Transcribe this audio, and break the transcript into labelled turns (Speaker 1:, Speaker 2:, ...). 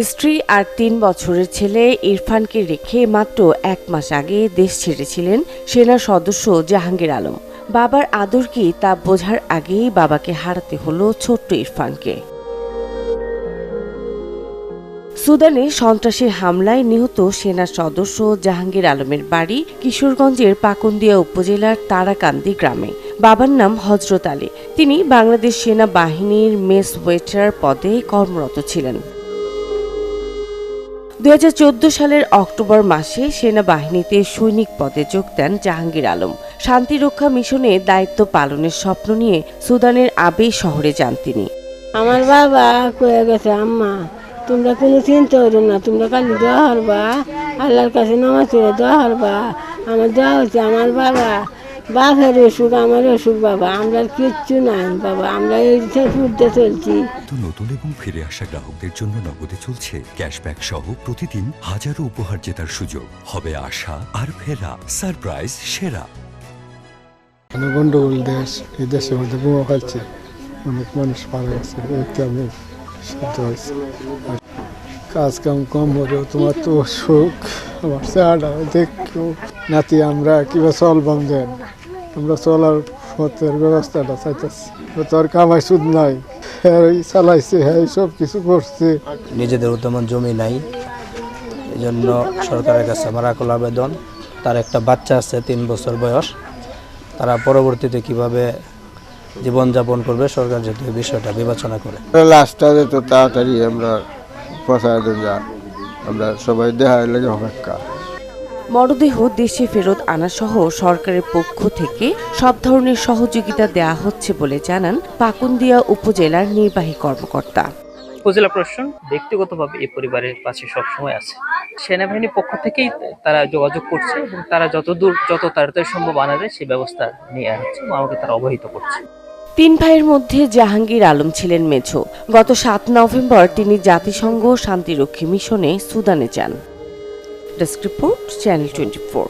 Speaker 1: স্ত্রী আর ৩ বছরের ছেলে ইরফানকে রেখে মাত্র ১ মাস আগে দেশ ছেড়েছিলেন সেনা সদস্য জাহাঙ্গীর আলম। বাবার আদর কি তা বোঝার আগেই বাবাকে হারাতে হলো ছোট্ট ইরফানকে। সুদানে সন্ত্রাসী হামলায় নিহত সেনা সদস্য জাহাঙ্গীর আলমের বাড়ি কিশোরগঞ্জের পাকুন্দিয়া উপজেলার তারাকান্দি গ্রামে। বাবার নাম হযরত আলী। তিনি বাংলাদেশ সেনাবাহিনীর মেস ওয়েটার পদে কর্মরত ছিলেন। ২০১৪ সালের অক্টোবর মাসে সেনাবাহিনীতে সৈনিক পদে যোগ দেন জাহাঙ্গীর আলম। শান্তিরক্ষা মিশনে দায়িত্ব পালনের স্বপ্ন নিয়ে সুদানের আবেই শহরে যান তিনি।
Speaker 2: আমার বাবা কয়ে গেছে, আম্মা তোমরা কোনো চিন্তা করো না, তোমরা খালি দোয়া করবা, আল্লাহর কাছে নামাজ পড়ে দোয়া করবা। আমার দোয়া হচ্ছে আমার বাবা, বাপের অসুখ আমার অসুখ, বাবা আমরা কিচ্ছু নাই, বাবা আমরা এই ফুটতে চলছি।
Speaker 3: নতুন এবং ফিরে আসা গ্রাহকদের জন্য নগদে চলছে ক্যাশব্যাক সহ প্রতিদিন হাজারো উপহার জেতার সুযোগ। হবে আশা আর ফেরা, সারপ্রাইজ সেরা।
Speaker 4: গন্ডগোল দেশ, এই দেশের মধ্যে বোমা ফেলছে, অনেক মানুষ মারা গেছে, এতে আমি সাধ্য হয়েছে। কাজ কাম কম হলেও তোমার তো সুখ, আমার চেহারা দেখো নাতি, আমরা কিভাবে চলবাম দেন, আমরা চলার পথের ব্যবস্থাটা চাইতেছি। তোর কামাই সুদ নাই, হ্যাঁ চালাইছে, হ্যাঁ সব কিছু করছে।
Speaker 5: নিজেদের তেমন জমি নাই, এই জন্য সরকারের কাছে আমার আকুল আবেদন, তার একটা বাচ্চা আছে ৩ বছর বয়স, তারা পরবর্তীতে কিভাবে জীবনযাপন করবে সরকার যদি এই বিষয়টা বিবেচনা করে।
Speaker 4: লাস্টটা তো তাড়াতাড়ি আমরা পৌঁছায় দেন, যা আমরা সবাই দেখার লাগে অপেক্ষা।
Speaker 1: মরদেহ দেশে ফেরত আনা সহ সরকারের পক্ষ থেকে সব ধরনের সহযোগিতা দেয়া হচ্ছে বলে জানান পাকুন্দিয়া উপজেলার নির্বাহী কর্মকর্তা।
Speaker 6: উপজেলা প্রশাসন ব্যক্তিগতভাবে এই পরিবারের পাশে সবসময় আছে। সেনাবাহিনীর পক্ষ থেকেই তারা যোগাযোগ করছে এবং তারা যত তাড়াতাড়ি সম্ভব আনা যায় সেই ব্যবস্থা নিয়ে আসছে এবং আমাকে তারা অবহিত করছে।
Speaker 1: ৩ ভাইয়ের মধ্যে জাহাঙ্গীর আলম ছিলেন মেঝো। গত ৭ নভেম্বর তিনি জাতিসংঘ শান্তিরক্ষী মিশনে সুদানে যান। Desk report, channel 24।